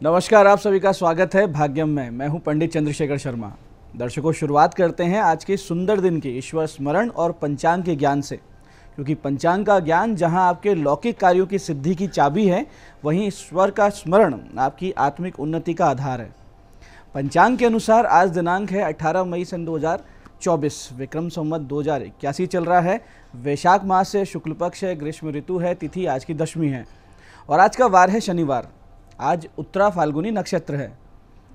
नमस्कार, आप सभी का स्वागत है भाग्यम में। मैं हूं पंडित चंद्रशेखर शर्मा। दर्शकों, शुरुआत करते हैं आज के सुंदर दिन के ईश्वर स्मरण और पंचांग के ज्ञान से, क्योंकि पंचांग का ज्ञान जहां आपके लौकिक कार्यों की सिद्धि की चाबी है, वहीं ईश्वर का स्मरण आपकी आत्मिक उन्नति का आधार है। पंचांग के अनुसार आज दिनांक है 18 मई सन 2024, विक्रम संवत 2081 चल रहा है। वैशाख मास से शुक्ल पक्ष है, ग्रीष्म ऋतु है, तिथि आज की दशमी है और आज का वार है शनिवार। आज उत्तरा फाल्गुनी नक्षत्र है।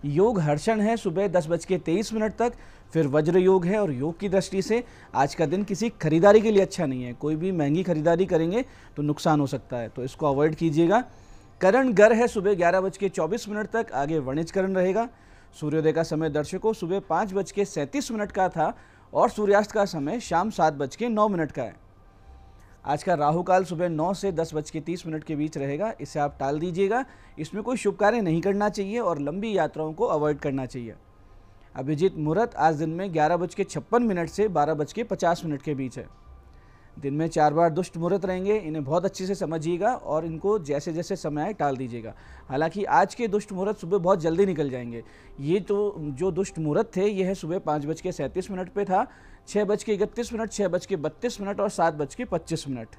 योग हर्षण है सुबह 10:23 तक, फिर वज्र योग है और योग की दृष्टि से आज का दिन किसी खरीदारी के लिए अच्छा नहीं है। कोई भी महंगी खरीदारी करेंगे तो नुकसान हो सकता है, तो इसको अवॉइड कीजिएगा। करण गर है सुबह 11:24 तक, आगे वणिज करण रहेगा। सूर्योदय का समय दर्शकों सुबह 5:37 का था और सूर्यास्त का समय शाम 7:09 का है। आज का राहु काल सुबह 9 से 10:30 के बीच रहेगा, इसे आप टाल दीजिएगा। इसमें कोई शुभ कार्य नहीं करना चाहिए और लंबी यात्राओं को अवॉइड करना चाहिए। अभिजीत मुहूर्त आज दिन में 11:56 से 12:50 के बीच है। दिन में 4 बार दुष्ट मुहूर्त रहेंगे, इन्हें बहुत अच्छे से समझिएगा और इनको जैसे जैसे समय आए टाल दीजिएगा। हालांकि आज के दुष्ट मुहूर्त सुबह बहुत जल्दी निकल जाएंगे। ये तो जो दुष्ट मुहूर्त थे ये है सुबह 5:37 पे था, 6:31, 6:32 और 7:25।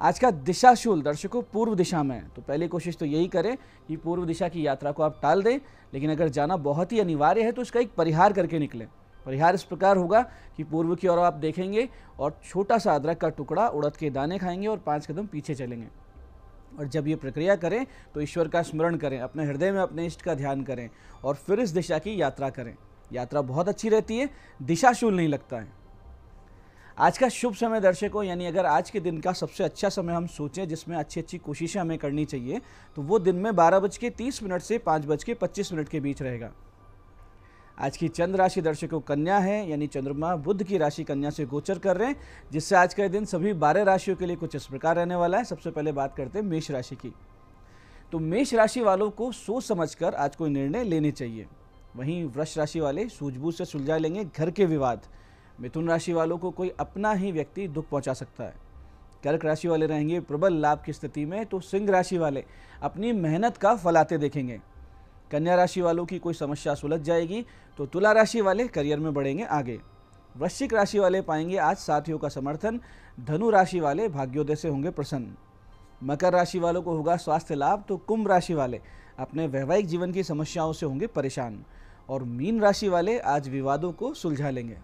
आज का दिशाशूल दर्शकों पूर्व दिशा में है, तो पहली कोशिश तो यही करें कि पूर्व दिशा की यात्रा को आप टाल दें, लेकिन अगर जाना बहुत ही अनिवार्य है तो इसका एक परिहार करके निकलें। परिहार इस प्रकार होगा कि पूर्व की ओर आप देखेंगे और छोटा सा अदरक का टुकड़ा, उड़द के दाने खाएंगे और 5 कदम पीछे चलेंगे। और जब ये प्रक्रिया करें तो ईश्वर का स्मरण करें, अपने हृदय में अपने इष्ट का ध्यान करें और फिर इस दिशा की यात्रा करें। यात्रा बहुत अच्छी रहती है, दिशाशूल नहीं लगता है। आज का शुभ समय दर्शकों, यानी अगर आज के दिन का सबसे अच्छा समय हम सोचें जिसमें अच्छी अच्छी कोशिशें हमें करनी चाहिए, तो वो दिन में 12:30 से 5:25 के बीच रहेगा। आज की चंद्र राशि दर्शकों कन्या है, यानी चंद्रमा बुध की राशि कन्या से गोचर कर रहे हैं, जिससे आज का दिन सभी 12 राशियों के लिए कुछ इस प्रकार रहने वाला है। सबसे पहले बात करते हैं मेष राशि की। तो मेष राशि वालों को सोच समझकर आज कोई निर्णय लेने चाहिए। वहीं वृष राशि वाले सूझबूझ से सुलझा लेंगे घर के विवाद। मिथुन राशि वालों को कोई अपना ही व्यक्ति दुख पहुंचा सकता है। कर्क राशि वाले रहेंगे प्रबल लाभ की स्थिति में, तो सिंह राशि वाले अपनी मेहनत का फल आते देखेंगे। कन्या राशि वालों की कोई समस्या सुलझ जाएगी, तो तुला राशि वाले करियर में बढ़ेंगे आगे। वृश्चिक राशि वाले पाएंगे आज साथियों का समर्थन। धनु राशि वाले भाग्योदय से होंगे प्रसन्न। मकर राशि वालों को होगा स्वास्थ्य लाभ, तो कुंभ राशि वाले अपने वैवाहिक जीवन की समस्याओं से होंगे परेशान और मीन राशि वाले आज विवादों को सुलझा लेंगे।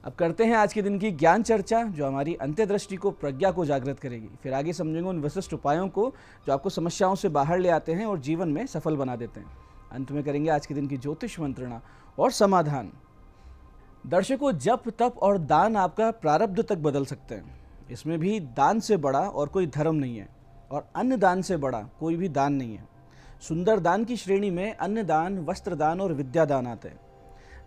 अब करते हैं आज के दिन की ज्ञान चर्चा, जो हमारी अंत्यदृष्टि को, प्रज्ञा को जागृत करेगी। फिर आगे समझेंगे उन विशिष्ट उपायों को जो आपको समस्याओं से बाहर ले आते हैं और जीवन में सफल बना देते हैं। अंत में करेंगे आज के दिन की ज्योतिष मंत्रणा और समाधान। दर्शकों, जप तप और दान आपका प्रारब्ध तक बदल सकते हैं। इसमें भी दान से बड़ा और कोई धर्म नहीं है और अन्न दान से बड़ा कोई भी दान नहीं है। सुंदर दान की श्रेणी में अन्न दान, वस्त्र दान और विद्या दान आते हैं।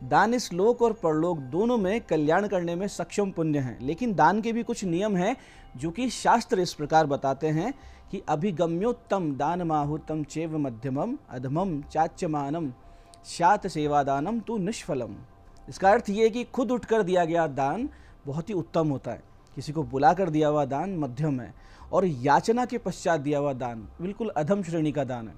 दान इस लोक और परलोक दोनों में कल्याण करने में सक्षम पुण्य है, लेकिन दान के भी कुछ नियम हैं जो कि शास्त्र इस प्रकार बताते हैं कि अभिगम्योत्तम दान माहुतम चैव मध्यमम अधमम चाच्यमानम शात सेवादानम तु निष्फलम। इसका अर्थ ये है कि खुद उठकर दिया गया दान बहुत ही उत्तम होता है, किसी को बुलाकर दिया हुआ दान मध्यम है और याचना के पश्चात दिया हुआ दान बिल्कुल अधम श्रेणी का दान है।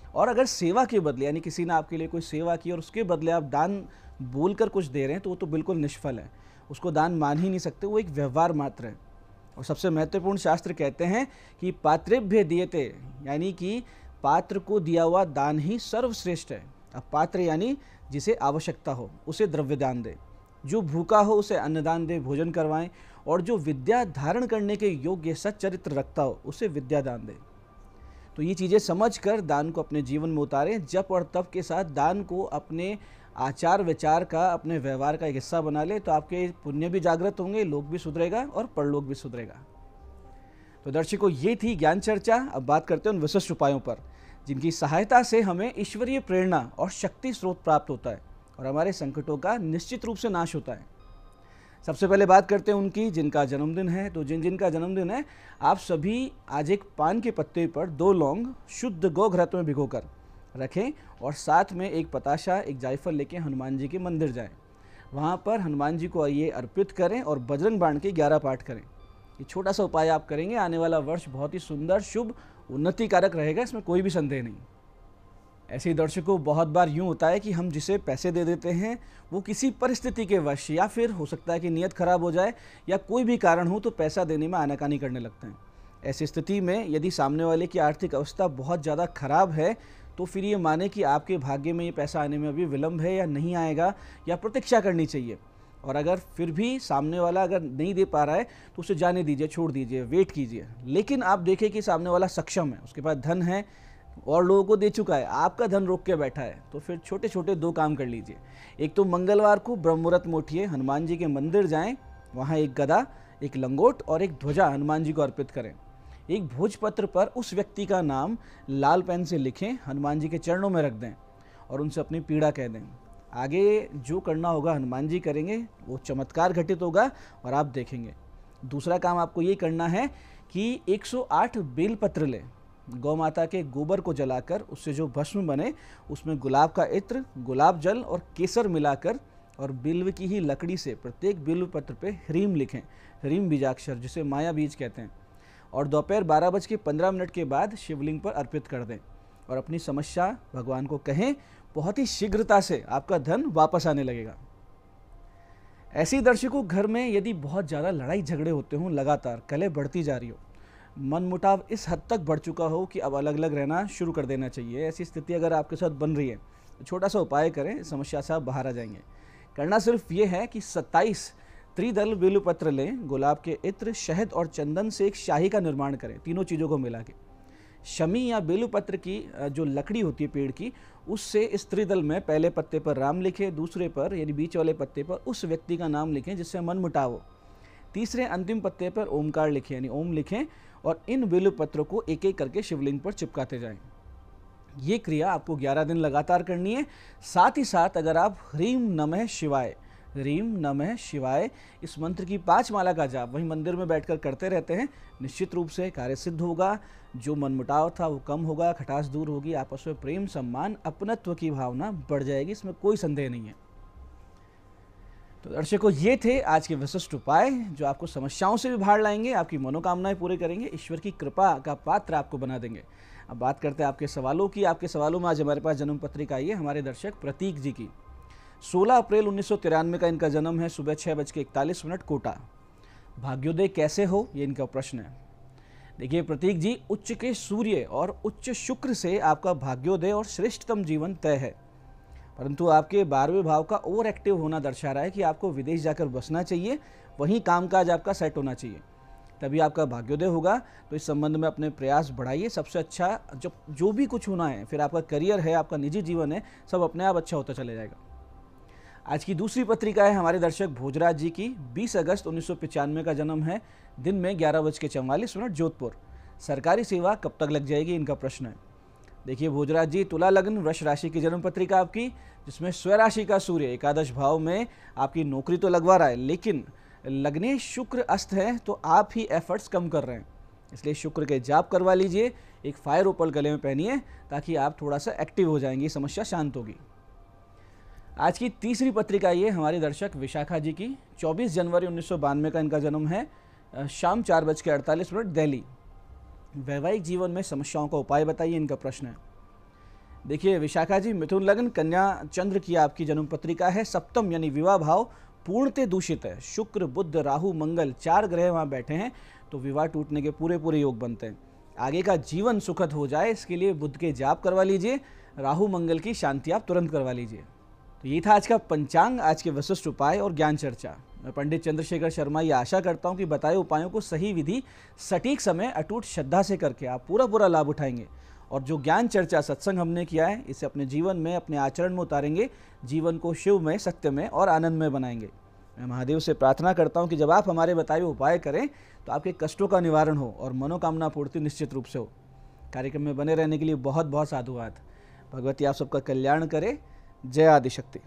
और अगर सेवा के बदले, यानी किसी ने आपके लिए कोई सेवा की और उसके बदले आप दान बोलकर कुछ दे रहे हैं, तो वो तो बिल्कुल निष्फल है, उसको दान मान ही नहीं सकते, वो एक व्यवहार मात्र है। और सबसे महत्वपूर्ण शास्त्र कहते हैं कि पात्रेभ्य दीयते, यानी कि पात्र को दिया हुआ दान ही सर्वश्रेष्ठ है। अब पात्र यानी जिसे आवश्यकता हो उसे द्रव्य दान दे, जो भूखा हो उसे अन्नदान दे, भोजन करवाएं, और जो विद्या धारण करने के योग्य सच्चरित्र रखता हो उसे विद्या दान दे। तो ये चीज़ें समझकर दान को अपने जीवन में उतारें। जप और तप के साथ दान को अपने आचार विचार का, अपने व्यवहार का एक हिस्सा बना ले, तो आपके पुण्य भी जागृत होंगे, लोक भी सुधरेगा और परलोक भी सुधरेगा। तो दर्शकों, ये थी ज्ञान चर्चा। अब बात करते हैं उन विशिष्ट उपायों पर जिनकी सहायता से हमें ईश्वरीय प्रेरणा और शक्ति स्रोत प्राप्त होता है और हमारे संकटों का निश्चित रूप से नाश होता है। सबसे पहले बात करते हैं उनकी जिनका जन्मदिन है। तो जिनका जन्मदिन है, आप सभी आज एक पान के पत्ते पर 2 लौंग शुद्ध गोघृत में भिगोकर रखें और साथ में एक पताशा, एक जायफल लेके हनुमान जी के मंदिर जाएं। वहाँ पर हनुमान जी को ये अर्पित करें और बजरंग बाण के 11 पाठ करें। ये छोटा सा उपाय आप करेंगे, आने वाला वर्ष बहुत ही सुंदर, शुभ, उन्नतिकारक रहेगा, इसमें कोई भी संदेह नहीं। ऐसे ही दर्शकों, बहुत बार यूँ होता है कि हम जिसे पैसे दे देते हैं वो किसी परिस्थिति के वश, या फिर हो सकता है कि नीयत खराब हो जाए या कोई भी कारण हो तो पैसा देने में आनाकानी करने लगते हैं। ऐसी स्थिति में यदि सामने वाले की आर्थिक अवस्था बहुत ज़्यादा खराब है तो फिर ये माने कि आपके भाग्य में ये पैसा आने में अभी विलंब है या नहीं आएगा, या प्रतीक्षा करनी चाहिए। और अगर फिर भी सामने वाला अगर नहीं दे पा रहा है तो उसे जाने दीजिए, छोड़ दीजिए, वेट कीजिए। लेकिन आप देखें कि सामने वाला सक्षम है, उसके पास धन है और लोगों को दे चुका है, आपका धन रोक के बैठा है, तो फिर छोटे छोटे दो काम कर लीजिए। एक तो मंगलवार को ब्रह्म मुहूर्त में उठिए, हनुमान जी के मंदिर जाएं, वहाँ एक गदा, एक लंगोट और एक ध्वजा हनुमान जी को अर्पित करें। एक भोजपत्र पर उस व्यक्ति का नाम लाल पेन से लिखें, हनुमान जी के चरणों में रख दें और उनसे अपनी पीड़ा कह दें। आगे जो करना होगा हनुमान जी करेंगे, वो चमत्कार घटित होगा और आप देखेंगे। दूसरा काम आपको ये करना है कि 108 बेलपत्र लें, गौ माता के गोबर को जलाकर उससे जो भस्म बने उसमें गुलाब का इत्र, गुलाब जल और केसर मिलाकर और बिल्व की ही लकड़ी से प्रत्येक बिल्व पत्र पे ह्रीम लिखें, ह्रीम बीजाक्षर, जिसे माया बीज कहते हैं, और दोपहर 12:15 के बाद शिवलिंग पर अर्पित कर दें और अपनी समस्या भगवान को कहें। बहुत ही शीघ्रता से आपका धन वापस आने लगेगा। ऐसे ही दर्शकों, घर में यदि बहुत ज़्यादा लड़ाई झगड़े होते हों, लगातार कलह बढ़ती जा रही हो, मन मुटाव इस हद तक बढ़ चुका हो कि अब अलग अलग रहना शुरू कर देना चाहिए, ऐसी स्थिति अगर आपके साथ बन रही है तो छोटा सा उपाय करें, समस्या से आप बाहर आ जाएंगे। करना सिर्फ ये है कि 27 त्रिदल बेलपत्र लें, गुलाब के इत्र, शहद और चंदन से एक शाही का निर्माण करें, तीनों चीज़ों को मिला के। शमी या बेलपत्र की जो लकड़ी होती है पेड़ की, उससे इस त्रिदल में पहले पत्ते पर राम लिखें, दूसरे पर यानी बीच वाले पत्ते पर उस व्यक्ति का नाम लिखें जिससे मन मुटाव हो, तीसरे अंतिम पत्ते पर ओमकार लिखें यानी ओम लिखें, और इन बेलपत्रों को एक एक करके शिवलिंग पर चिपकाते जाएं। ये क्रिया आपको 11 दिन लगातार करनी है। साथ ही साथ अगर आप ह्रीम नमः शिवाय, ह्रीम नमः शिवाय इस मंत्र की 5 माला का जाप वहीं मंदिर में बैठकर करते रहते हैं, निश्चित रूप से कार्य सिद्ध होगा। जो मनमुटाव था वो कम होगा, खटास दूर होगी, आपस में प्रेम, सम्मान, अपनत्व की भावना बढ़ जाएगी, इसमें कोई संदेह नहीं है। तो दर्शकों, ये थे आज के विशिष्ट उपाय जो आपको समस्याओं से भी बाहर लाएंगे, आपकी मनोकामनाएं पूरी करेंगे, ईश्वर की कृपा का पात्र आपको बना देंगे। अब बात करते हैं आपके सवालों की। आपके सवालों में आज हमारे पास जन्म पत्रिका आई है हमारे दर्शक प्रतीक जी की। 16 अप्रैल 1993 का इनका जन्म है, सुबह 6:41 कोटा। भाग्योदय कैसे हो, ये इनका प्रश्न है। देखिए प्रतीक जी, उच्च के सूर्य और उच्च शुक्र से आपका भाग्योदय और श्रेष्ठतम जीवन तय है, परंतु आपके 12वें भाव का ओवर एक्टिव होना दर्शा रहा है कि आपको विदेश जाकर बसना चाहिए, वहीं कामकाज आपका सेट होना चाहिए, तभी आपका भाग्योदय होगा। तो इस संबंध में अपने प्रयास बढ़ाइए। सबसे अच्छा जो भी कुछ होना है, फिर आपका करियर है, आपका निजी जीवन है, सब अपने आप अच्छा होता चले जाएगा। आज की दूसरी पत्रिका है हमारे दर्शक भोजराज जी की। 20 अगस्त 1995 का जन्म है, दिन में 11:44 जोधपुर। सरकारी सेवा कब तक लग जाएगी, इनका प्रश्न है। देखिए भोजराज जी, तुला लग्न, वृष राशि की जन्म पत्रिका आपकी, जिसमें स्वराशि का सूर्य एकादश भाव में आपकी नौकरी तो लगवा रहा है, लेकिन लग्ने शुक्र अस्त है, तो आप ही एफर्ट्स कम कर रहे हैं, इसलिए शुक्र के जाप करवा लीजिए। एक फायर ओपल गले में पहनिए ताकि आप थोड़ा सा एक्टिव हो जाएंगे, समस्या शांत होगी। आज की तीसरी पत्रिका ये हमारे दर्शक विशाखा जी की। 24 जनवरी 1992 का इनका जन्म है, शाम 4:48 दिल्ली। वैवाहिक जीवन में समस्याओं का उपाय बताइए, इनका प्रश्न है। देखिए विशाखा जी, मिथुन लग्न, कन्या चंद्र की आपकी जन्म पत्रिका है। सप्तम यानी विवाह भाव पूर्णतः दूषित है। शुक्र, बुध, राहु, मंगल 4 ग्रह वहाँ बैठे हैं, तो विवाह टूटने के पूरे योग बनते हैं। आगे का जीवन सुखद हो जाए, इसके लिए बुध के जाप करवा लीजिए, राहु मंगल की शांति आप तुरंत करवा लीजिए। तो ये था आज का पंचांग, आज के विशिष्ट उपाय और ज्ञान चर्चा। मैं पंडित चंद्रशेखर शर्मा ये आशा करता हूँ कि बताए उपायों को सही विधि, सटीक समय, अटूट श्रद्धा से करके आप पूरा लाभ उठाएंगे, और जो ज्ञान चर्चा सत्संग हमने किया है इसे अपने जीवन में, अपने आचरण में उतारेंगे, जीवन को शिव में, सत्य में और आनंद में बनाएंगे। मैं महादेव से प्रार्थना करता हूँ कि जब आप हमारे बताए हुए उपाय करें तो आपके कष्टों का निवारण हो और मनोकामना पूर्ति निश्चित रूप से हो। कार्यक्रम में बने रहने के लिए बहुत बहुत साधुवाद। भगवती आप सबका कल्याण करे। जय आदिशक्ति।